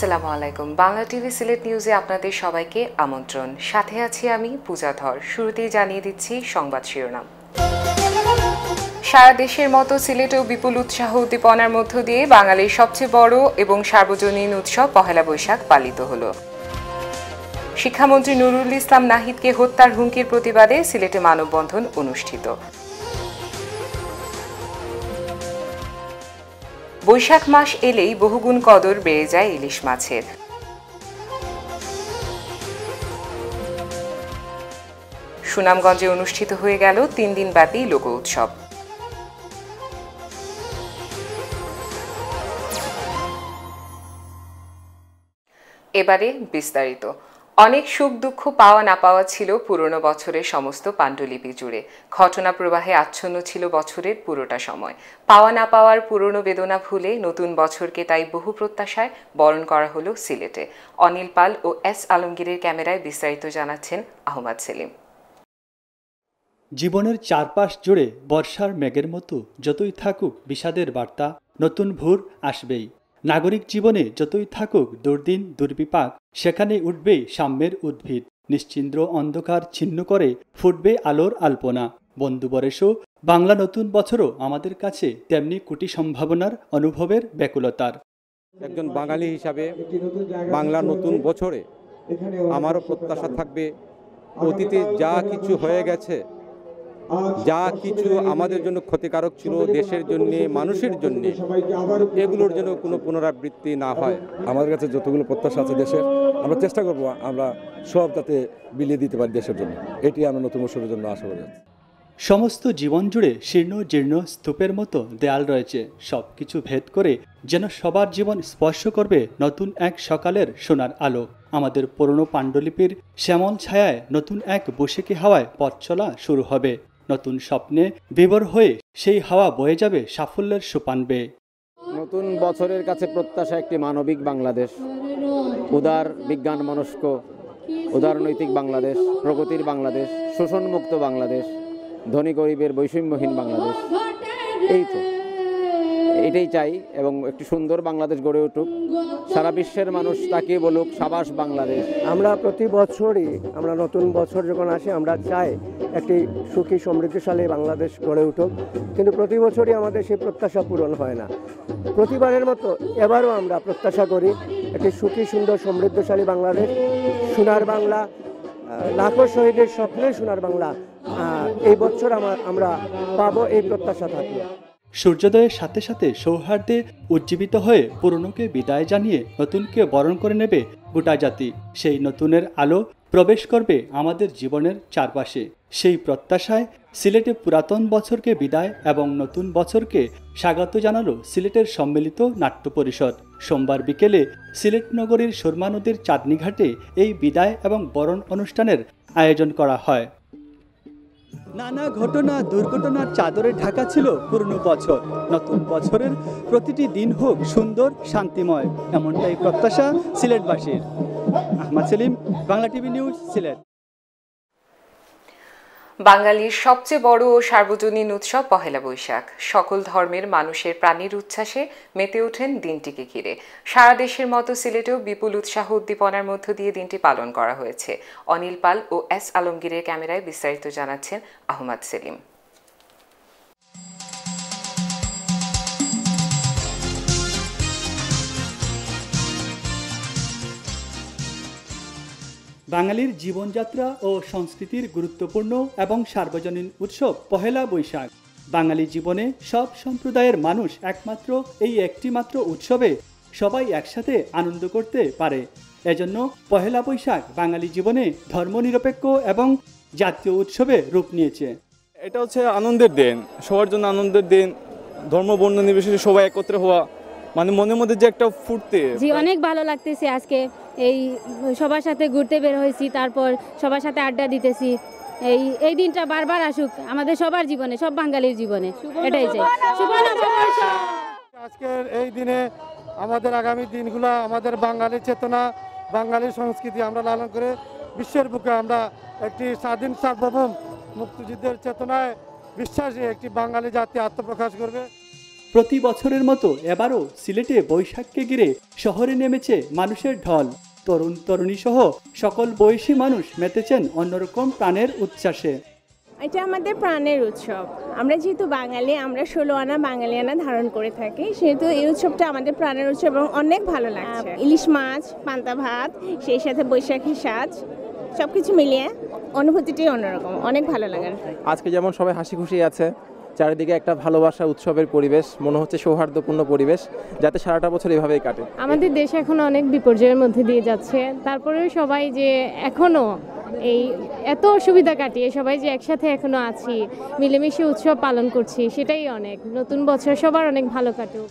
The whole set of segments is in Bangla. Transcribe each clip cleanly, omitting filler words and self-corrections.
আসসালামু আলাইকুম। বাংলা টিভি সিলেট নিউজে আপনাদের সবাইকে আমন্ত্রণ। সাথে আছি আমি পূজা ধর। শুরুতেই জানিয়ে দিচ্ছি সংবাদ শিরোনাম। সারা দেশের মতো সিলেটেও বিপুল উৎসাহ উদ্দীপনার মধ্য দিয়ে বাঙালির সবচেয়ে বড় এবং সার্বজনীন উৎসব পহেলা বৈশাখ পালিত হলো। শিক্ষামন্ত্রী নুরুল ইসলাম নাহিদকে হত্যার হুমকির প্রতিবাদে সিলেটে মানববন্ধন অনুষ্ঠিত। বৈশাখ মাস এলেই বহুগুণ কদর বেড়ে যায় ইলিশ মাছের। সুনামগঞ্জে অনুষ্ঠিত হয়ে গেল 3 দিনব্যাপী লোক উৎসব। এবারে বিস্তারিত। অনেক সুখ দুঃখ পাওয়া না পাওয়া ছিল পুরনো বছরের সমস্ত পাণ্ডুলিপি জুড়ে। ঘটনা প্রবাহে আচ্ছন্ন ছিল বছরের পুরোটা সময়। পাওয়া না পাওয়ার পুরনো বেদনা ভুলে নতুন বছরকে তাই বহু প্রত্যাশায় বরণ করা হলো সিলেটে। অনিল পাল ও এস আলমগীরের ক্যামেরায় বিস্তারিত জানাচ্ছেন আহমদ সেলিম। জীবনের চারপাশ জুড়ে বর্ষার মেঘের মতো যতই থাকুক বিষাদের বার্তা, নতুন ভোর আসবেই। নাগরিক জীবনে যতই থাকুক দুর্দিন দুর্বিপাক, সেখানে উঠবেই সাম্যের উদ্ভিদ। নিশ্চিন্দ্র অন্ধকার ছিন্ন করে ফুটবে আলোর আলপনা। বন্ধুবরেশও বাংলা নতুন বছরও আমাদের কাছে তেমনি কোটি সম্ভাবনার অনুভবের ব্যাকুলতার। একজন বাঙালি হিসাবে বাংলা নতুন বছরে আমারও প্রত্যাশা থাকবে অতীতে যা কিছু হয়ে গেছে, যা কিছু আমাদের জন্য ক্ষতিকারক ছিল, দেশের জন্য মানুষের জন্য, এগুলোর জন্য কোনো পুনরাবৃত্তি না হয়। আমাদের কাছে যতগুলো প্রত্যাশা আছে দেশের, আমরা চেষ্টা করব আমরা সব যাতে বিলিয়ে দিতে পারি দেশের জন্য। এটি আমরা নতুন বছরের জন্য আশা করি। সমস্ত জীবন জুড়ে শীর্ণ জীর্ণ স্তূপের মতো দেয়াল রয়েছে। সব কিছু ভেদ করে যেন সবার জীবন স্পর্শ করবে নতুন এক সকালের সোনার আলো। আমাদের পুরনো পাণ্ডুলিপির শ্যামল ছায়ায় নতুন এক বৈশাখী হাওয়ায় পথ চলা শুরু হবে। নতুন স্বপ্নে বিভোর হয়ে সেই হাওয়া বয়ে যাবে সাফল্যের সোপান বেয়ে। নতুন বছরের কাছে প্রত্যাশা একটি মানবিক বাংলাদেশ, উদার বিজ্ঞান মনস্ক, উদারনৈতিক বাংলাদেশ, প্রগতির বাংলাদেশ, শোষণমুক্ত বাংলাদেশ, ধনী গরিবের বৈষম্যহীন বাংলাদেশ। এটাই চাই এবং একটি সুন্দর বাংলাদেশ গড়ে উঠুক। সারা বিশ্বের মানুষ তাকিয়ে বলুক সাবাস বাংলাদেশ। আমরা প্রতি বছরই আমরা নতুন বছর যখন আসে আমরা চাই একটি সুখী সমৃদ্ধশালী বাংলাদেশ গড়ে উঠুক, কিন্তু প্রতি বছরই আমাদের সেই প্রত্যাশা পূরণ হয় না। প্রতিবারের মতো এবারও আমরা প্রত্যাশা করি একটি সুখী সুন্দর সমৃদ্ধশালী বাংলাদেশ, সোনার বাংলা, লাখো শহীদের স্বপ্নের সোনার বাংলা এই বছর আমরা পাবো, এই প্রত্যাশা থাকবে। সূর্যোদয়ের সাথে সাথে সৌহার্দ্যে উজ্জীবিত হয়ে পুরনোকে বিদায় জানিয়ে নতুনকে বরণ করে নেবে গোটা জাতি। সেই নতুনের আলো প্রবেশ করবে আমাদের জীবনের চারপাশে। সেই প্রত্যাশায় সিলেটে পুরাতন বছরকে বিদায় এবং নতুন বছরকে স্বাগত জানালো সিলেটের সম্মিলিত নাট্য পরিষদ। সোমবার বিকেলে সিলেট নগরীর সুরমা নদীর চাঁদনী ঘাটে এই বিদায় এবং বরণ অনুষ্ঠানের আয়োজন করা হয়। নানা ঘটনা দুর্ঘটনার চাদরে ঢাকা ছিল পুরনো বছর। নতুন বছরের প্রতিটি দিন হোক সুন্দর শান্তিময়, এমনটাই প্রত্যাশা সিলেটবাসীর। Ahmad Selim, Bangla TV news, Sylhet. বাঙালির সবচেয়ে বড় ও সার্বজনীন উৎসব পহেলা বৈশাখ। সকল ধর্মের মানুষের প্রাণীর উচ্ছ্বাসে মেতে ওঠেন দিনটিকে ঘিরে। সারা দেশের মতো সিলেটেও বিপুল উৎসাহ উদ্দীপনার মধ্য দিয়ে দিনটি পালন করা হয়েছে। অনিল পাল ও এস আলমগীরের ক্যামেরায় বিস্তারিত জানাচ্ছেন আহমদ সেলিম। বাঙালির জীবনযাত্রা ও সংস্কৃতির গুরুত্বপূর্ণ এবং সার্বজনীন উৎসব পহেলা বৈশাখ। বাঙালি জীবনে সব সম্প্রদায়ের মানুষ একমাত্র এই একটি মাত্র উৎসবে সবাই একসাথে আনন্দ করতে পারে। এজন্য পহেলা বৈশাখ বাঙালি জীবনে ধর্মনিরপেক্ষ এবং জাতীয় উৎসবে রূপ নিয়েছে। এটা হচ্ছে আনন্দের দিন, সবার জন্য আনন্দের দিন। ধর্ম বর্ণ নির্বিশেষে সবাই একত্রে হওয়া, মানে মনের মধ্যে যে একটা ফুর্তি। জি, অনেক ভালো লাগতেছে আজকে এই সবার সাথে ঘুরতে বের হয়েছি, তারপর সবার সাথে আড্ডা দিতেছি। এই দিনটা বারবার আসুক আমাদের সবার জীবনে, সব বাঙালির জীবনে, এটাই চাই। আজকের এই দিনে আমাদের আগামী দিনগুলো আমাদের বাঙালি চেতনা, বাঙালি সংস্কৃতি আমরা লালন করে বিশ্বের বুকে আমরা একটি স্বাধীন সার্বভৌম মুক্তিযুদ্ধের চেতনায় বিশ্বাসী একটি বাঙালি জাতি আত্মপ্রকাশ করবে। প্রতি বছরের মতো এবারও সিলেটে বৈশাখকে ঘিরে শহরে নেমেছে মানুষের ঢল। তরুণ তরুণী সহ সকল বয়সী মানুষ মেতেছেন অন্যরকম প্রাণের উচ্ছ্বাসে। এটা আমাদের প্রাণের উৎসব। আমরা যেহেতু বাঙালি, আমরা 16 আনা বাঙালিয়ানা ধারণ করে থাকি, সেহেতু এই উৎসবটা আমাদের প্রাণের উৎসব এবং অনেক ভালো লাগছে। ইলিশ মাছ, পান্তা ভাত, সেই সাথে বৈশাখী সাজ, সব কিছু মিলিয়ে অনুভূতিটাই অন্যরকম, অনেক ভালো লাগে। আজকে যেমন সবাই হাসি খুশি আছে, চারিদিকে একটা ভালোবাসা উৎসবের পরিবেশ, মনে হচ্ছে সৌহার্দ্যপূর্ণ পরিবেশ, যাতে সারাটা বছর এভাবেই কাটে। আমাদের দেশ এখন অনেক বিপর্যয়ের মধ্যে দিয়ে যাচ্ছে, তারপরেও সবাই যে এখনো এই এত অসুবিধা কাটিয়ে সবাই যে একসাথে এখনো আছি, মিলেমিশে উৎসব পালন করছি, সেটাই অনেক। নতুন বছর সবার অনেক ভালো কাটুক।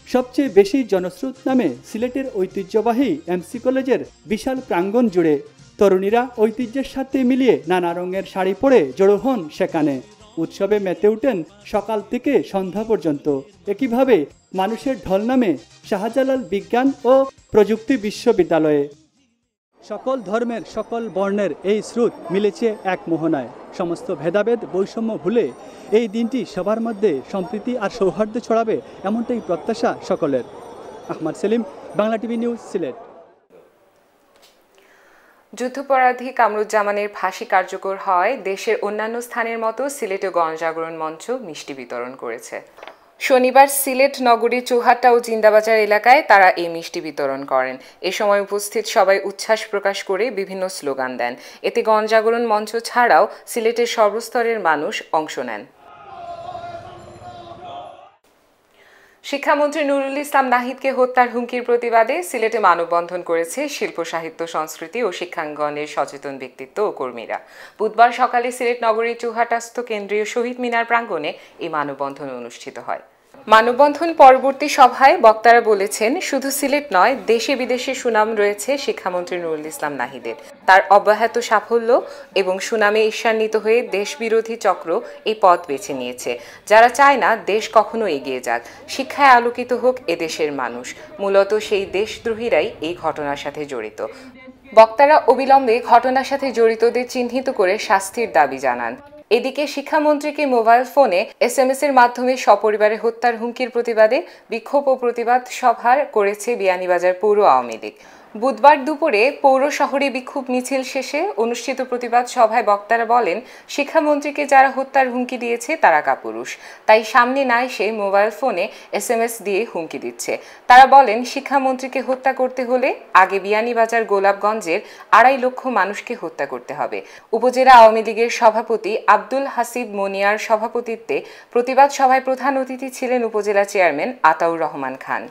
সবচেয়ে বেশি জনস্রোত নামে সিলেটের ঐতিহ্যবাহী এমসি কলেজের বিশাল প্রাঙ্গণ জুড়ে। তরুণীরা ঐতিহ্যের সাথে মিলিয়ে নানা রঙের শাড়ি পরে জড়ো হন সেখানে। উৎসবে মেতে উঠেন সকাল থেকে সন্ধ্যা পর্যন্ত। একইভাবে মানুষের ঢল নামে শাহজালাল বিজ্ঞান ও প্রযুক্তি বিশ্ববিদ্যালয়ে। সকল ধর্মের সকল বর্ণের এই স্রোত মিলেছে এক মোহনায়। সমস্ত ভেদাভেদ বৈষম্য ভুলে এই দিনটি সবার মধ্যে সম্প্রীতি আর সৌহার্দ্য ছড়াবে, এমনটাই প্রত্যাশা সকলের। Ahmad Selim, Bangla TV news, Sylhet. যুদ্ধাপরাধী কামরুজ্জামানের ফাঁসি কার্যকর হওয়ায় দেশের অন্যান্য স্থানের মতো সিলেটে গণজাগরণ মঞ্চ মিষ্টি বিতরণ করেছে। শনিবার সিলেট নগরীর চৌহাট্টা ও জিন্দাবাজার এলাকায় তারা এই মিষ্টি বিতরণ করেন। এ সময় উপস্থিত সবাই উচ্ছ্বাস প্রকাশ করে বিভিন্ন স্লোগান দেন। এতে গণজাগরণ মঞ্চ ছাড়াও সিলেটের সর্বস্তরের মানুষ অংশ নেন। শিক্ষামন্ত্রী নুরুল ইসলাম নাহিদকে হত্যার হুমকির প্রতিবাদে সিলেটে মানববন্ধন করেছে শিল্প সাহিত্য সংস্কৃতি ও শিক্ষাঙ্গনের সচেতন ব্যক্তিত্ব ও কর্মীরা। বুধবার সকালে সিলেট নগরীর চৌহাট্টাস্থ কেন্দ্রীয় শহীদ মিনার প্রাঙ্গণে এই মানববন্ধন অনুষ্ঠিত হয়। মানববন্ধন পরবর্তী সভায় বক্তারা বলেছেন, শুধু সিলেট নয়, দেশে বিদেশে সুনাম রয়েছে শিক্ষামন্ত্রী নুরুল ইসলাম নাহিদের। তার অব্যাহত সাফল্য এবং সুনামে ঈর্ষান্বিত হয়ে দেশবিরোধী চক্র এই পথ বেছে নিয়েছে, যারা চায় না দেশ কখনো এগিয়ে যাক, শিক্ষায় আলোকিত হোক এদেশের মানুষ। মূলত সেই দেশদ্রোহীরাই এই ঘটনার সাথে জড়িত। বক্তারা অবিলম্বে ঘটনার সাথে জড়িতদের চিহ্নিত করে শাস্তির দাবি জানান। এদিকে শিক্ষামন্ত্রীকে মোবাইল ফোনে SMS এর মাধ্যমে সপরিবারে হত্যার হুমকির প্রতিবাদে বিক্ষোভ ও প্রতিবাদ সভা করেছে বিয়ানীবাজার পৌর আওয়ামী লীগ। বুধবার দুপুরে পৌর শহরে বিক্ষোভ মিছিল শেষে অনুষ্ঠিত প্রতিবাদ সভায় বক্তারা বলেন, শিক্ষামন্ত্রীকে যারা হত্যার হুমকি দিয়েছে তারা কাপুরুষ, তাই সামনে না এসে মোবাইল ফোনে SMS দিয়ে হুমকি দিচ্ছে। তারা বলেন, শিক্ষামন্ত্রীকে হত্যা করতে হলে আগে বিয়ানীবাজার গোলাপগঞ্জের 2.5 লক্ষ মানুষকে হত্যা করতে হবে। উপজেলা আওয়ামী লীগের সভাপতি আব্দুল হাসিব মনিয়ার সভাপতিত্বে প্রতিবাদ সভায় প্রধান অতিথি ছিলেন উপজেলা চেয়ারম্যান আতাউর রহমান খান।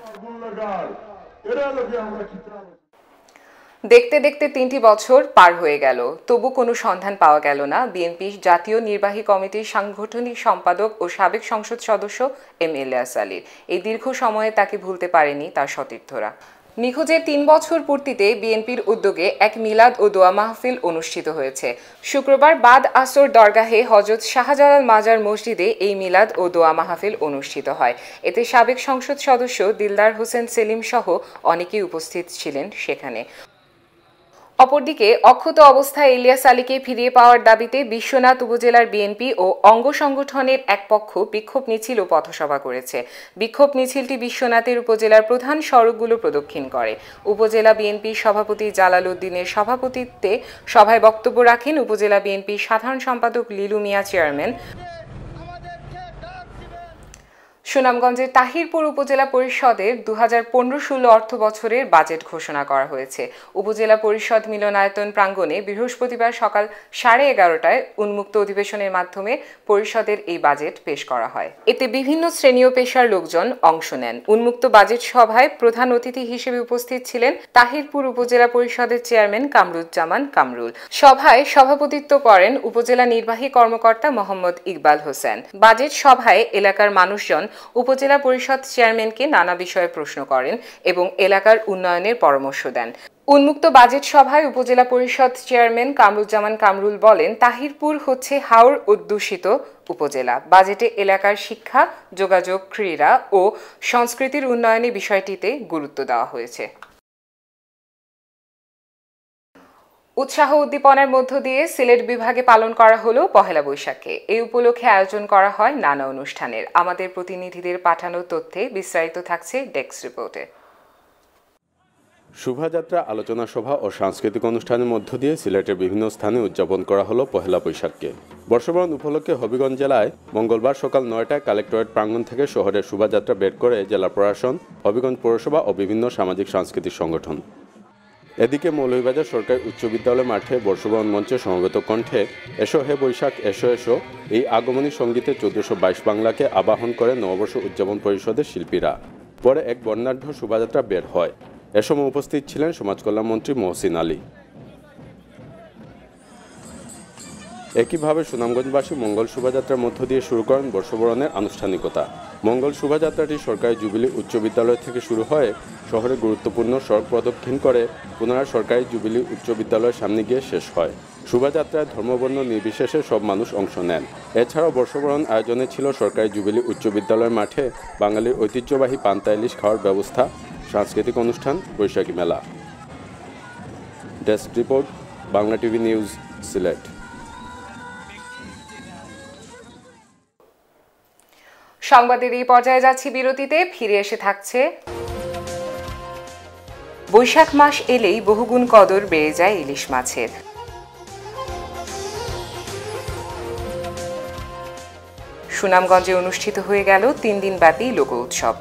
দেখতে দেখতে 3টি বছর পার হয়ে গেল, তবু কোনো সন্ধান পাওয়া গেল না বিএনপি জাতীয় নির্বাহী কমিটির সাংগঠনিক সম্পাদক ও সাবেক সংসদ সদস্য এম ইলিয়াস আলীর। এই দীর্ঘ সময়ে তাকে ভুলতে পারেনি তার সতীর্থরা। নিখোঁজের 3 বছর পূর্তিতে বিএনপির উদ্যোগে এক মিলাদ ও দোয়া মাহফিল অনুষ্ঠিত হয়েছে। শুক্রবার বাদ আসর দরগাহে হযরত শাহজালাল মাজার মসজিদে এই মিলাদ ও দোয়া মাহফিল অনুষ্ঠিত হয়। এতে সাবেক সংসদ সদস্য দিলদার হোসেন সেলিম সহ অনেকেই উপস্থিত ছিলেন সেখানে। অপরদিকে অক্ষত অবস্থায় ইলিয়াস আলীকে ফিরিয়ে পাওয়ার দাবিতে বিশ্বনাথ উপজেলার বিএনপি ও অঙ্গ সংগঠনের এক পক্ষ বিক্ষোভ মিছিল ও পথসভা করেছে। বিক্ষোভ মিছিলটি বিশ্বনাথের উপজেলার প্রধান সড়কগুলো প্রদক্ষিণ করে। উপজেলা বিএনপি সভাপতি জালাল উদ্দিনের সভাপতিত্বে সভায় বক্তব্য রাখেন উপজেলা বিএনপির সাধারণ সম্পাদক লিলু মিয়া চেয়ারম্যান। সুনামগঞ্জের তাহিরপুর উপজেলা পরিষদের 2015-16 অর্থ বছরের বাজেট ঘোষণা করা হয়েছে। উপজেলা পরিষদ মিলনায়তন প্রাঙ্গণে বৃহস্পতিবার সকাল 11:30টায় উন্মুক্ত অধিবেশনের মাধ্যমে পরিষদের এই বাজেট পেশ করা হয়। এতে বিভিন্ন শ্রেণী ও পেশার লোকজন অংশ নেন। উন্মুক্ত বাজেট সভায় প্রধান অতিথি হিসেবে উপস্থিত ছিলেন তাহিরপুর উপজেলা পরিষদের চেয়ারম্যান কামরুজ্জামান কামরুল। সভায় সভাপতিত্ব করেন উপজেলা নির্বাহী কর্মকর্তা মোহাম্মদ ইকবাল হোসেন। বাজেট সভায় এলাকার মানুষজন উপজেলা পরিষদ চেয়ারম্যানকে নানা বিষয়ে প্রশ্ন করেন এবং এলাকার উন্নয়নের পরামর্শ দেন। উন্মুক্ত বাজেট সভায় উপজেলা পরিষদ চেয়ারম্যান কামরুজ্জামান কামরুল বলেন, তাহিরপুর হচ্ছে হাওর অধ্যুষিত উপজেলা। বাজেটে এলাকার শিক্ষা, যোগাযোগ, ক্রীড়া ও সংস্কৃতির উন্নয়নে বিষয়টিতে গুরুত্ব দেওয়া হয়েছে। উৎসাহ উদ্দীপনার মধ্য দিয়ে সিলেট বিভাগে পালন করা হলো পহেলা বৈশাখকে। এই উপলক্ষে আয়োজন করা হয় নানা অনুষ্ঠানের। আমাদের প্রতিনিধিদের পাঠানো তথ্যে বিস্তারিত থাকছে ডেস্ক রিপোর্টে। শোভাযাত্রা, আলোচনা সভা ও সাংস্কৃতিক অনুষ্ঠানের মধ্য দিয়ে সিলেটের বিভিন্ন স্থানে উদযাপন করা হলো পহেলা বৈশাখকে। বর্ষবরণ উপলক্ষে হবিগঞ্জ জেলায় মঙ্গলবার সকাল ৯টায় কালেক্টরেট প্রাঙ্গণ থেকে শহরের শোভাযাত্রা বের করে জেলা প্রশাসন, হবিগঞ্জ পৌরসভা ও বিভিন্ন সামাজিক সাংস্কৃতিক সংগঠন। এদিকে মৌলভীবাজার সরকারি উচ্চ বিদ্যালয় মাঠে বর্ষবরণ মঞ্চে সমবেত কণ্ঠে এসো হে বৈশাখ এসো এসো এই আগমনী সঙ্গীতে ১৪২২ বাংলাকে আবাহন করে নববর্ষ উদযাপন পরিষদের শিল্পীরা। পরে এক বর্ণাঢ্য শোভাযাত্রা বের হয়। এ সময় উপস্থিত ছিলেন সমাজকল্যাণমন্ত্রী মহসিন আলী। একইভাবে সুনামগঞ্জবাসী মঙ্গল শোভাযাত্রার মধ্য দিয়ে শুরু করেন বর্ষবরণের আনুষ্ঠানিকতা। মঙ্গল শোভাযাত্রাটি সরকারি জুবিলি উচ্চ বিদ্যালয় থেকে শুরু হয়ে শহরে গুরুত্বপূর্ণ সড়ক প্রদক্ষিণ করে পুনরায় সরকারি জুবিলি উচ্চ বিদ্যালয়ের সামনে গিয়ে শেষ হয়। শোভাযাত্রায় ধর্মবর্ণ নির্বিশেষে সব মানুষ অংশ নেন। এছাড়াও বর্ষবরণ আয়োজনে ছিল সরকারি জুবিলি উচ্চ বিদ্যালয়ের মাঠে বাঙালির ঐতিহ্যবাহী পান্তা ইলিশ খাওয়ার ব্যবস্থা, সাংস্কৃতিক অনুষ্ঠান, বৈশাখী মেলা। Desk report, Bangla TV news, Sylhet. সংবাদের এই পর্যায়ে যাচ্ছি বিরতিতে। ফিরে এসে থাকছে বৈশাখ মাস এলেই বহুগুণ কদর বেড়ে যায় ইলিশ মাছের। সুনামগঞ্জে অনুষ্ঠিত হয়ে গেল 3 দিনব্যাপী লোক উৎসব।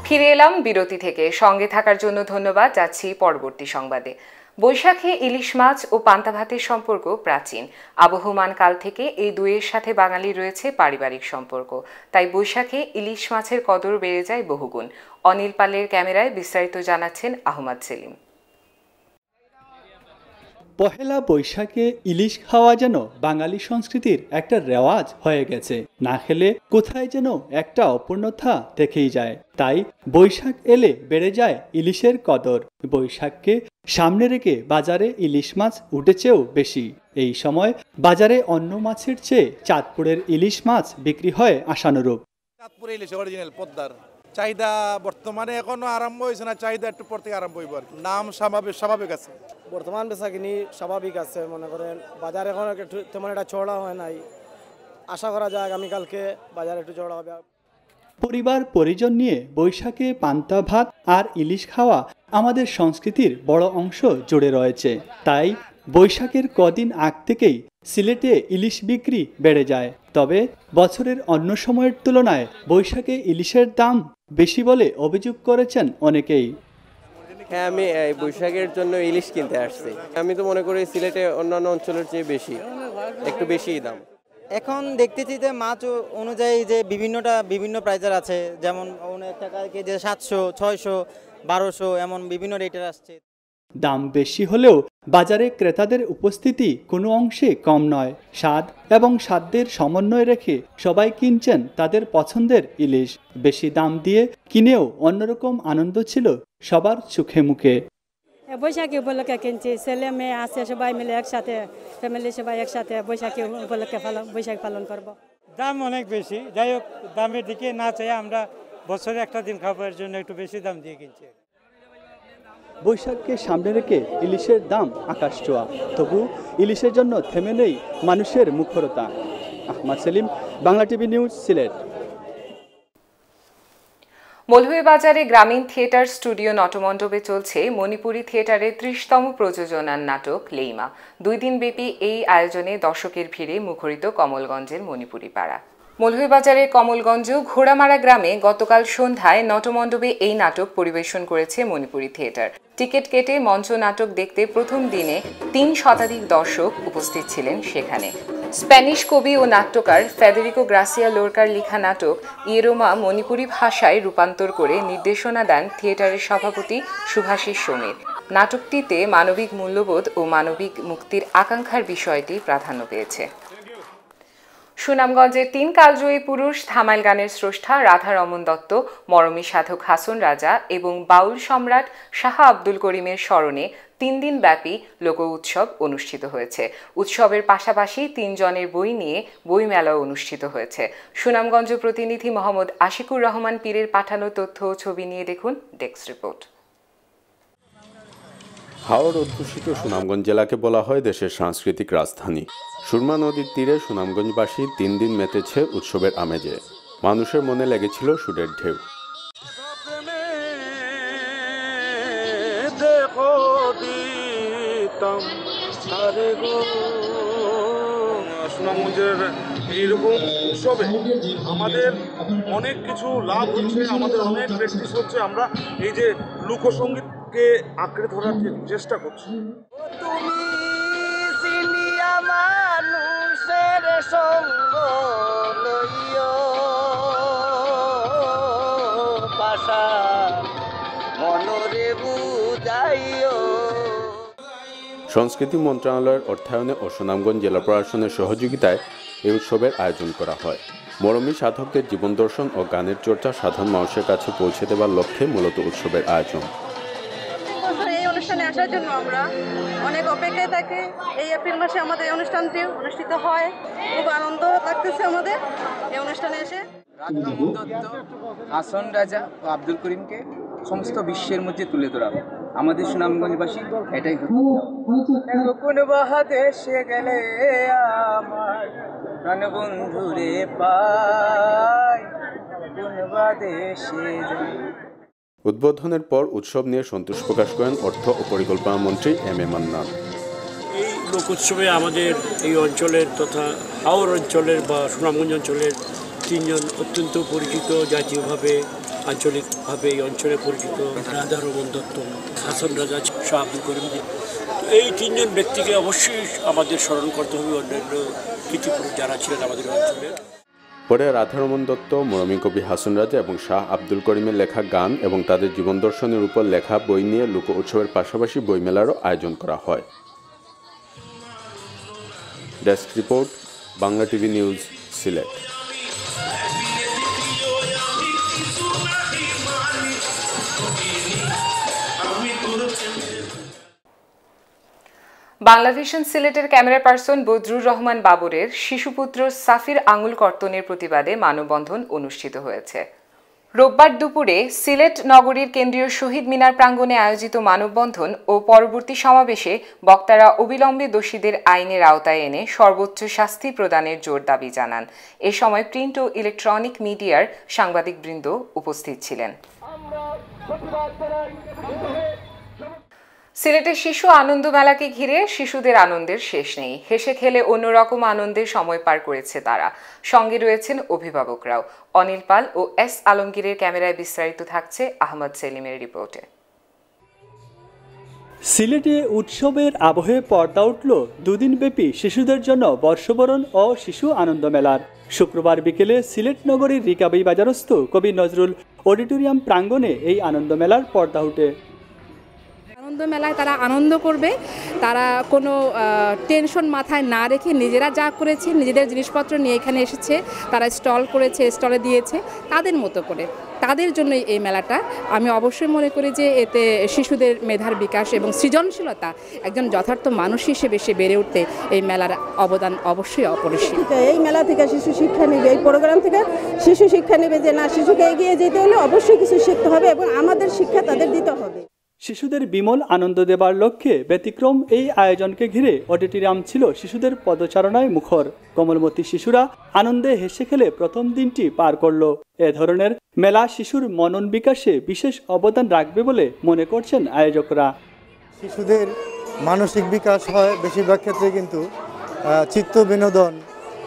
ফিরে এলাম বিরতি থেকে। সঙ্গে থাকার জন্য ধন্যবাদ। যাচ্ছি পরবর্তী সংবাদে। বৈশাখে ইলিশ মাছ ও পান্তা ভাতের সম্পর্ক প্রাচীন। আবহমান কাল থেকে এই দুইয়ের সাথে বাঙালির রয়েছে পারিবারিক সম্পর্ক। তাই বৈশাখে ইলিশ মাছের কদর বেড়ে যায় বহুগুণ। অনিল পালের ক্যামেরায় বিস্তারিত জানাচ্ছেন আহমদ সেলিম। পহেলা বৈশাখে ইলিশ খাওয়া যেন বাঙালি সংস্কৃতির একটা রেওয়াজ হয়ে গেছে। না খেলে কোথায় যেন একটা অপূর্ণতা থেকেই যায়। তাই বৈশাখ এলে বেড়ে যায় ইলিশের কদর। বৈশাখকে সামনে রেখে বাজারে ইলিশ মাছ উঠেছেও বেশি। এই সময় বাজারে অন্য মাছের চেয়ে চাঁদপুরের ইলিশ মাছ বিক্রি হয় আশানুরূপ। চাঁদপুরে ইলিশ অরিজিনাল পদ্মার চাহিদা বর্তমানে এখনো আরম্ভ হয়েছে না, চাহিদা একটু পর থেকে আরম্ভ হইব আর কি। নাম স্বাভাবিক আছে, বর্তমান বেচাকিনি স্বাভাবিক আছে। মনে করেন বাজার এখন তেমন একটা চড়া হয় নাই। আশা করা যায় আগামীকালকে বাজার একটু চড়া হবে। পরিবার পরিজন নিয়ে বৈশাখে পান্তা ভাত আর ইলিশ খাওয়া আমাদের সংস্কৃতির বড় অংশ জুড়ে রয়েছে। তাই বৈশাখের কদিন আগ থেকেই সিলেটে ইলিশ বিক্রি বেড়ে যায়। তবে বছরের অন্য সময়ের তুলনায় বৈশাখে ইলিশের দাম বেশি বলে অভিযোগ করেছেন অনেকেই। হ্যাঁ, আমি এই বৈশাখের জন্য ইলিশ কিনতে আসছি। আমি তো মনে করি সিলেটে অন্যান্য অঞ্চলের চেয়ে একটু বেশিই দাম। এখন দেখতেছি যে মাছ অনুযায়ী যে বিভিন্ন প্রাইজের আছে, যেমন অনেক টাকা কেজি 700, 600, 1200 এমন বিভিন্ন রেটের আসছে। দাম বেশি হলেও বাজারে ক্রেতাদের উপস্থিতি কোনো অংশে কম নয়। স্বাদ এবং সাধ্যের সমন্বয় রেখে সবাই কিনছেন তাদের পছন্দের ইলিশ। বেশি দাম দিয়ে কিনেও অন্যরকম আনন্দ ছিল সবার চোখে মুখে। বৈশাখী উপলক্ষে কিনছি, ছেলে মেয়ে আছে সবাই মিলে একসাথে, ফ্যামিলি সবাই একসাথে বৈশাখী উপলক্ষে বৈশাখ পালন করব। দাম অনেক বেশি, যাই হোক দামের দিকে না চাই আমরা বছরে একটা দিন খাবার জন্য একটু বেশি দাম দিয়ে কিনছি। বৈশাখকে সামনে রেখে ইলিশের দাম আকাশ ছোঁয়া, তবু ইলিশের জন্য থেমে নেই মানুষের মুখরতা। Ahmad Selim, Bangla TV news, Sylhet. মৌলভীবাজারে গ্রামীণ থিয়েটার স্টুডিও নটমণ্ডপে চলছে মণিপুরী থিয়েটারের 30তম প্রযোজনার নাটক লেইমা। 2 দিনব্যাপী এই আয়োজনে দর্শকের ভিড়ে মুখরিত কমলগঞ্জের মণিপুরী পাড়া। মৌলভীবাজারের কমলগঞ্জ ঘোড়ামারা গ্রামে গতকাল সন্ধ্যায় নটমণ্ডপে এই নাটক পরিবেশন করেছে মণিপুরী থিয়েটার। টিকিট কেটে মঞ্চ নাটক দেখতে প্রথম দিনে 3 শতাধিক দর্শক উপস্থিত ছিলেন সেখানে। স্প্যানিশ কবি ও নাট্যকার ফেদেরিকো গ্রাসিয়া লোরকার লেখা নাটক ইয়েরোমা মণিপুরী ভাষায় রূপান্তর করে নির্দেশনা দেন থিয়েটারের সভাপতি শুভাশিস সমীর। নাটকটিতে মানবিক মূল্যবোধ ও মানবিক মুক্তির আকাঙ্ক্ষার বিষয়টি প্রাধান্য পেয়েছে। সুনামগঞ্জের 3 কালজয়ী পুরুষ ধামাইল গানের স্রষ্টা রাধারমন দত্ত, মরমী সাধক হাসন রাজা এবং বাউল সম্রাট শাহ আব্দুল করিমের স্মরণে 3 দিন ব্যাপী লোক উৎসব অনুষ্ঠিত হয়েছে। উৎসবের পাশাপাশি 3 জনের বই নিয়ে বইমেলাও অনুষ্ঠিত হয়েছে। সুনামগঞ্জ প্রতিনিধি মোহাম্মদ আশিকুর রহমান পীরের পাঠানো তথ্য ও ছবি নিয়ে দেখুন ডেস্ক রিপোর্ট। হাওড় অধ্যুষিত সুনামগঞ্জ জেলাকে বলা হয় দেশের সাংস্কৃতিক রাজধানী। সুরমা নদীর তীরে সুনামগঞ্জবাসী 3 দিন মেতেছে উৎসবের আমেজে। মানুষের মনে লেগেছিল সুরের ঢেউ। সুনামগঞ্জের এইরকম উৎসবে আমাদের অনেক কিছু লাভ হচ্ছে, আমাদের অনেক প্র্যাকটিস হচ্ছে। আমরা এই যে লোকসঙ্গীতকে আঁকড়ে ধরার চেষ্টা করছি। সংস্কৃতি মন্ত্রণালয়ের অর্থায়নে ও সুনামগঞ্জ জেলা প্রশাসনের সহযোগিতায় এই উৎসবের আয়োজন করা হয়। মরমী সাধকদের জীবন দর্শন ও গানের চর্চা সাধারণ মানুষের কাছে পৌঁছে দেওয়ার লক্ষ্যে মূলত উৎসবের আয়োজন। এই অনুষ্ঠানে আসার জন্য আমরা অনেক অপেক্ষায় থাকি। এই এপ্রিল মাসে আমাদের এই অনুষ্ঠানটি অনুষ্ঠিত হয়, খুব আনন্দ লাগতেছে আমাদের এই অনুষ্ঠানে এসে। রাধারমন দত্ত, হাসন রাজা ও আব্দুল করিমকে সমস্ত বিশ্বের মধ্যে তুলে ধরা আমাদের সুনামগঞ্জবাসী এটাই কোন বাহাদেশে গেলে আমার প্রাণবন্ধুরে পাই, কোন বাদেশে। উদ্বোধনের পর উৎসব নিয়ে সন্তোষ প্রকাশ করেন অর্থ ও পরিকল্পনা মন্ত্রী এম এ মান্নান। এই লোক উৎসবে আমাদের এই অঞ্চলের তথা হাওড় অঞ্চলের বা সুনামগঞ্জ অঞ্চলের 3 জন অত্যন্ত পরিচিত, জাতীয়ভাবে আঞ্চলিকভাবে এই অঞ্চলে পরিচিত রাধারমন দত্ত, হাসন রাজা, শাহ আব্দুল করিম, এই 3 জন ব্যক্তিকে অবশ্যই আমাদের স্মরণ করতে হবে, অন্যান্য কৃতিপুরুষ যারা ছিলেন আমাদের অঞ্চলে। পরে রাধারমন দত্ত, মরমী কবি হাসন রাজা এবং শাহ আব্দুল করিমের লেখা গান এবং তাদের জীবন দর্শনের উপর লেখা বই নিয়ে লোক উৎসবের পাশাপাশি বইমেলারও আয়োজন করা হয়। Desk report, Bangla TV news, Sylhet. Banglavision সিলেটের ক্যামেরা পার্সন বদরুর রহমান বাবরের শিশুপুত্র সাফির আঙুল কর্তনের প্রতিবাদে মানববন্ধন অনুষ্ঠিত হয়েছে। রোববার দুপুরে সিলেট নগরীর কেন্দ্রীয় শহীদ মিনার প্রাঙ্গণে আয়োজিত মানববন্ধন ও পরবর্তী সমাবেশে বক্তারা অবিলম্বে দোষীদের আইনের আওতায় এনে সর্বোচ্চ শাস্তি প্রদানের জোর দাবি জানান। এ সময় প্রিন্ট ও ইলেকট্রনিক মিডিয়ার সাংবাদিকবৃন্দ উপস্থিত ছিলেন। সিলেটের শিশু আনন্দ মেলাকে ঘিরে শিশুদের আনন্দের শেষ নেই। হেসে খেলে অন্যরকম আনন্দে সময় পার করেছে তারা। সঙ্গে রয়েছেন অভিভাবকরাও। অনিল পাল ও এস আলমগীরের ক্যামেরায় বিস্তারিত থাকছে আহমদ সেলিমের রিপোর্টে। সিলেটে উৎসবের আবহে পর্দা উঠল 2 দিনব্যাপী শিশুদের জন্য বর্ষবরণ ও শিশু আনন্দ মেলার। শুক্রবার বিকেলে সিলেট নগরীর রিকাবি বাজারস্থ কবি নজরুল অডিটোরিয়াম প্রাঙ্গণে এই আনন্দ মেলার পর্দা উঠে। আনন্দ মেলায় তারা আনন্দ করবে, তারা কোনো টেনশন মাথায় না রেখে নিজেরা যা করেছে, নিজেদের জিনিসপত্র নিয়ে এখানে এসেছে, তারা স্টল করেছে, স্টলে দিয়েছে তাদের মতো করে। তাদের জন্যই এই মেলাটা। আমি অবশ্যই মনে করি যে এতে শিশুদের মেধার বিকাশ এবং সৃজনশীলতা, একজন যথার্থ মানুষ হিসেবে সে বেড়ে উঠতে এই মেলার অবদান অবশ্যই অপরিসীম। এই মেলা থেকে শিশু শিক্ষা নেবে, এই প্রোগ্রাম থেকে শিশু শিক্ষা নেবে যে না, শিশুকে এগিয়ে যেতে হলে অবশ্যই কিছু শিখতে হবে এবং আমাদের শিক্ষা তাদের দিতে হবে। শিশুদের বিমল আনন্দ দেবার লক্ষ্যে ব্যতিক্রম এই আয়োজনকে ঘিরে অডিটোরিয়াম ছিল শিশুদের পদচারণায় মুখর। কোমলমতি শিশুরা আনন্দে হেসে খেলে প্রথম দিনটি পার করল। এ ধরনের মেলা শিশুর মনন বিকাশে বিশেষ অবদান রাখবে বলে মনে করছেন আয়োজকরা। শিশুদের মানসিক বিকাশ হয় বেশিরভাগ ক্ষেত্রে, কিন্তু চিত্ত বিনোদন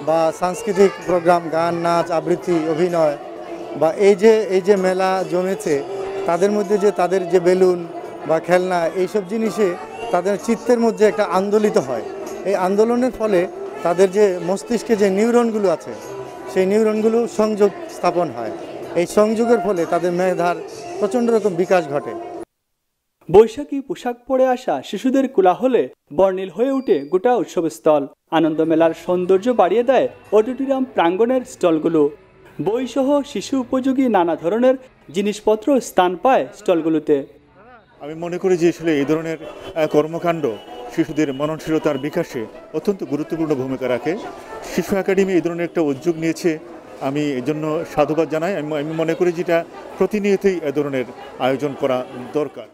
বা সাংস্কৃতিক প্রোগ্রাম, গান, নাচ, আবৃত্তি, অভিনয় বা এই যে মেলা জমেছে তাদের মধ্যে যে তাদের যে বেলুন বা খেলনা, এইসব জিনিসে তাদের চিত্তের মধ্যে একটা আন্দোলিত হয়। এই আন্দোলনের ফলে তাদের যে মস্তিষ্কে যে নিউরনগুলো আছে সেই নিউরনগুলো সংযোগ স্থাপন হয়। এই সংযোগের ফলে তাদের মেধার প্রচণ্ড রকম বিকাশ ঘটে। বৈশাখী পোশাক পরে আসা শিশুদের কোলাহলে বর্ণিল হয়ে ওঠে গোটা উৎসবস্থল। আনন্দ মেলার সৌন্দর্য বাড়িয়ে দেয় অডিটোরিয়াম প্রাঙ্গণের স্টলগুলো। বইসহ শিশু উপযোগী নানা ধরনের জিনিসপত্র স্থান পায় স্টলগুলোতে। আমি মনে করি যে আসলে এই ধরনের কর্মকাণ্ড শিশুদের মননশীলতার বিকাশে অত্যন্ত গুরুত্বপূর্ণ ভূমিকা রাখে। শিশু একাডেমি এই ধরনের একটা উদ্যোগ নিয়েছে, আমি এই জন্য সাধুবাদ জানাই। আমি মনে করি যেটা প্রতিনিয়তই এ ধরনের আয়োজন করা দরকার।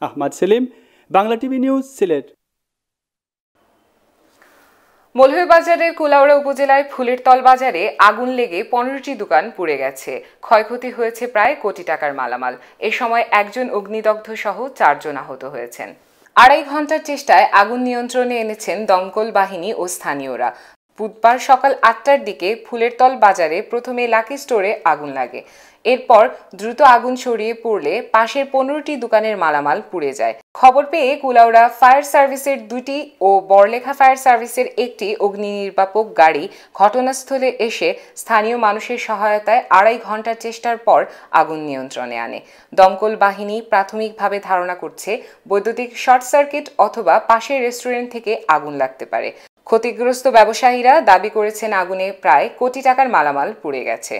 Ahmad Selim, Bangla TV news, Sylhet. মৌলভীবাজারের কুলাউড়া উপজেলায় ফুলের তল বাজারে আগুন লেগে 15টি দোকান পুড়ে গেছে। ক্ষয়ক্ষতি হয়েছে প্রায় কোটি টাকার মালামাল। এ সময় একজন অগ্নিদগ্ধ সহ 4 জন আহত হয়েছেন। 2.5 ঘন্টার চেষ্টায় আগুন নিয়ন্ত্রণে এনেছেন দমকল বাহিনী ও স্থানীয়রা। বুধবার সকাল 8টার দিকে ফুলের তল বাজারে প্রথমে লাকি স্টোরে আগুন লাগে। এরপর দ্রুত আগুন ছড়িয়ে পড়লে পাশের 15টি দোকানের মালামাল পুড়ে যায়। খবর পেয়ে কুলাউড়া ফায়ার সার্ভিসের 2টি ও বড়লেখা ফায়ার সার্ভিসের 1টি অগ্নি নির্বাপক গাড়ি ঘটনাস্থলে এসে স্থানীয় মানুষের সহায়তায় 2.5 ঘন্টার চেষ্টার পর আগুন নিয়ন্ত্রণে আনে। দমকল বাহিনী প্রাথমিকভাবে ধারণা করছে বৈদ্যুতিক শর্ট সার্কিট অথবা পাশের রেস্টুরেন্ট থেকে আগুন লাগতে পারে। ক্ষতিগ্রস্ত ব্যবসায়ীরা দাবি করেছেন আগুনে প্রায় কোটি টাকার মালামাল পুড়ে গেছে।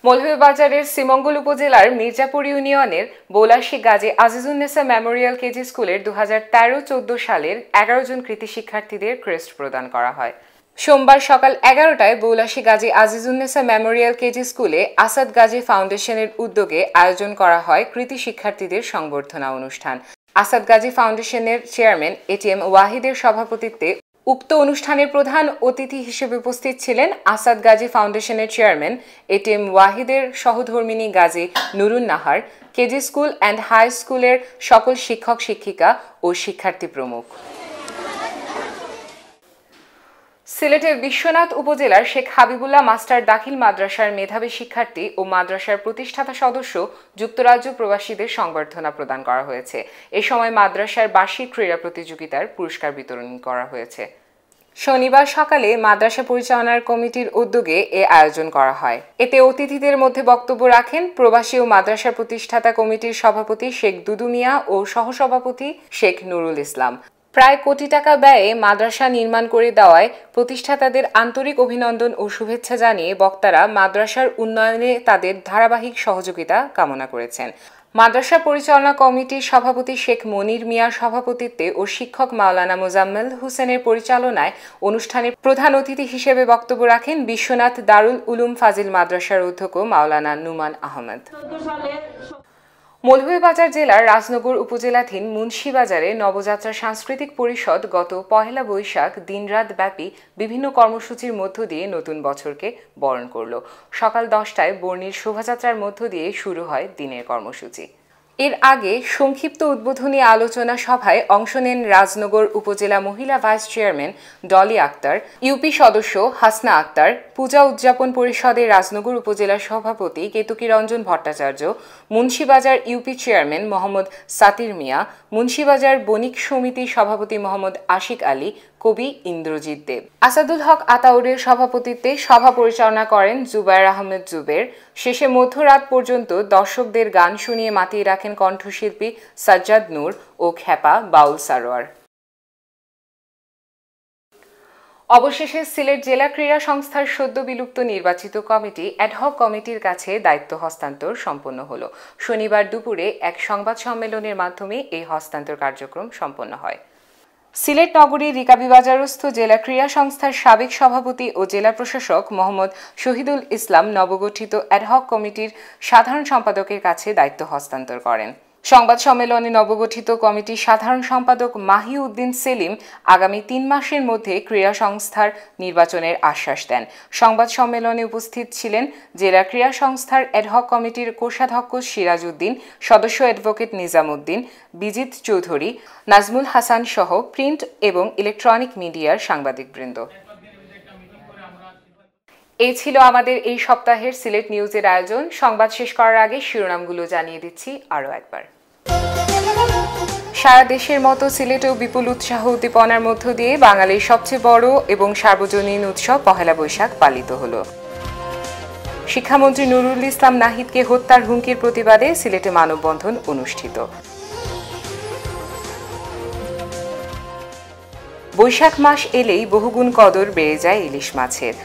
মৌলভীবাজারের শ্রীমঙ্গল উপজেলার মির্জাপুর ইউনিয়নের বৌলাশী গাজী আজিজুন্নেসা মেমোরিয়াল কেজি স্কুলের 2013-14 সালের 11 জন কৃতি শিক্ষার্থীদের ক্রেস্ট প্রদান করা হয়। সোমবার সকাল 11টায় বৌলাশী গাজী আজিজুন্নেসা মেমোরিয়াল কেজি স্কুলে আসাদ গাজী ফাউন্ডেশনের উদ্যোগে আয়োজন করা হয় কৃতি শিক্ষার্থীদের সংবর্ধনা অনুষ্ঠান। আসাদ গাজী ফাউন্ডেশনের চেয়ারম্যান এটিএম ওয়াহিদের সভাপতিত্বে উক্ত অনুষ্ঠানের প্রধান অতিথি হিসেবে উপস্থিত ছিলেন আসাদ গাজী ফাউন্ডেশনের চেয়ারম্যান এটিএম ওয়াহিদের সহধর্মিনী Gazi Nurun Nahar, KG school and high স্কুলের সকল শিক্ষক শিক্ষিকা ও শিক্ষার্থী প্রমুখ। সিলেটের বিশ্বনাথ উপজেলার শেখ হাবিবুল্লাহ মাস্টার দাখিল মাদ্রাসার মেধাবী শিক্ষার্থী ও মাদ্রাসার প্রতিষ্ঠাতা সদস্য যুক্তরাজ্য প্রবাসীদের সংবর্ধনা প্রদান করা হয়েছে। এ সময় মাদ্রাসার বার্ষিক ক্রীড়া প্রতিযোগিতার পুরস্কার বিতরণ করা হয়েছে। শনিবার সকালে মাদ্রাসা পরিচালনার কমিটির উদ্যোগে এ আয়োজন করা হয়। এতে অতিথিদের মধ্যে বক্তব্য রাখেন প্রবাসী ও মাদ্রাসা প্রতিষ্ঠাতা কমিটির সভাপতি শেখ দুদু মিয়া ও সহসভাপতি শেখ নুরুল ইসলাম। প্রায় কোটি টাকা ব্যয়ে মাদ্রাসা নির্মাণ করে দেওয়ায় প্রতিষ্ঠাতাদের আন্তরিক অভিনন্দন ও শুভেচ্ছা জানিয়ে বক্তারা মাদ্রাসার উন্নয়নে তাদের ধারাবাহিক সহযোগিতা কামনা করেছেন। মাদ্রাসা পরিচালনা কমিটির সভাপতি শেখ মনির মিয়ার সভাপতিত্বে ও শিক্ষক মাওলানা মোজাম্মেল হোসেনের পরিচালনায় অনুষ্ঠানে প্রধান অতিথি হিসেবে বক্তব্য রাখেন বিশ্বনাথ দারুল উলুম ফাজিল মাদ্রাসার অধ্যক্ষ মাওলানা নুমান আহমেদ। মৌলভীবাজার জেলার রাজনগর উপজেলাধীন মুন্সিবাজারে নবযাত্রা সাংস্কৃতিক পরিষদ গত 1 বৈশাখ দিনরাত ব্যাপী বিভিন্ন কর্মসূচির মধ্য দিয়ে নতুন বছরকে বরণ করল। সকাল 10টায় বর্ণিল শোভাযাত্রার মধ্য দিয়ে শুরু হয় দিনের কর্মসূচি। এর আগে সংক্ষিপ্ত উদ্বোধনী আলোচনা সভায় অংশ নেন রাজনগর উপজেলা মহিলা vice chairman Dolly Akter, UP সদস্য হাসনা আক্তার, পূজা উদযাপন পরিষদের রাজনগর উপজেলার সভাপতি কেতকী রঞ্জন ভট্টাচার্য, মুন্সিবাজার ইউপি চেয়ারম্যান মোহাম্মদ সাতির মিয়া, মুন্সিবাজার বণিক সমিতির সভাপতি মোহাম্মদ আশিক আলী, কবি ইন্দ্রজিৎ দেব। আসাদুল হক আতাউরের সভাপতিত্বে সভা পরিচালনা করেন জুবায়ের আহমেদ জুবের। শেষে মধ্যরাত পর্যন্ত দর্শকদের গান শুনিয়ে মাতিয়ে রাখেন কণ্ঠশিল্পী সাজ্জাদ নূর ও খ্যাপা বাউল সারোয়ার। অবশেষে সিলেট জেলা ক্রীড়া সংস্থার সদ্য বিলুপ্ত নির্বাচিত কমিটি অ্যাডহক কমিটির কাছে দায়িত্ব হস্তান্তর সম্পন্ন হলো। শনিবার দুপুরে এক সংবাদ সম্মেলনের মাধ্যমে এই হস্তান্তর কার্যক্রম সম্পন্ন হয়। সিলেট নগরীর রিকাবিবাজারস্থ জেলা ক্রীড়া সংস্থার সাবেক সভাপতি ও জেলা প্রশাসক মোহাম্মদ শহীদুল ইসলাম নবগঠিত অ্যাডহক কমিটির সাধারণ সম্পাদকের কাছে দায়িত্ব হস্তান্তর করেন। সংবাদ সম্মেলনে নবগঠিত কমিটির সাধারণ সম্পাদক মাহি উদ্দিন সেলিম আগামী 3 মাসের মধ্যে ক্রীড়া সংস্থার নির্বাচনের আশ্বাস দেন। সংবাদ সম্মেলনে উপস্থিত ছিলেন জেলা ক্রীড়া সংস্থার অ্যাডহক কমিটির কোষাধ্যক্ষ সিরাজ উদ্দিন, সদস্য অ্যাডভোকেট নিজাম উদ্দিন, বিজিত চৌধুরী, নাজমুল হাসান সহ প্রিন্ট এবং ইলেকট্রনিক মিডিয়ার সাংবাদিকবৃন্দ। এই ছিল আমাদের এই সপ্তাহের সিলেট নিউজের আয়োজন। সংবাদ শেষ করার আগে শিরোনামগুলো জানিয়ে দিচ্ছি আরও একবার। সারা দেশের মতো সিলেটেও বিপুল উৎসাহ উদ্দীপনার মধ্য দিয়ে বাঙালির সবচেয়ে বড় এবং সার্বজনীন উৎসব পহেলা বৈশাখ পালিত হলো। শিক্ষামন্ত্রী নুরুল ইসলাম নাহিদকে হত্যার হুমকির প্রতিবাদে সিলেটে মানববন্ধন অনুষ্ঠিত। বৈশাখ মাস এলেই বহুগুণ কদর বেড়ে যায় ইলিশ মাছের।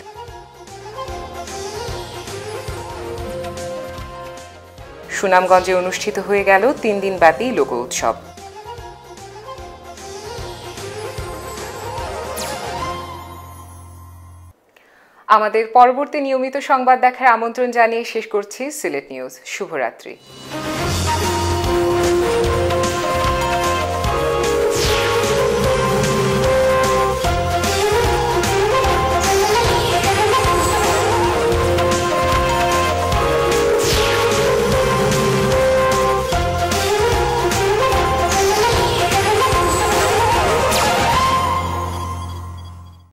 সুনামগঞ্জে অনুষ্ঠিত হয়ে গেল 3 দিনব্যাপী লোক উৎসব। আমাদের পরবর্তী নিয়মিত সংবাদ দেখার আমন্ত্রণ জানিয়ে শেষ করছি সিলেট নিউজ। শুভরাত্রি।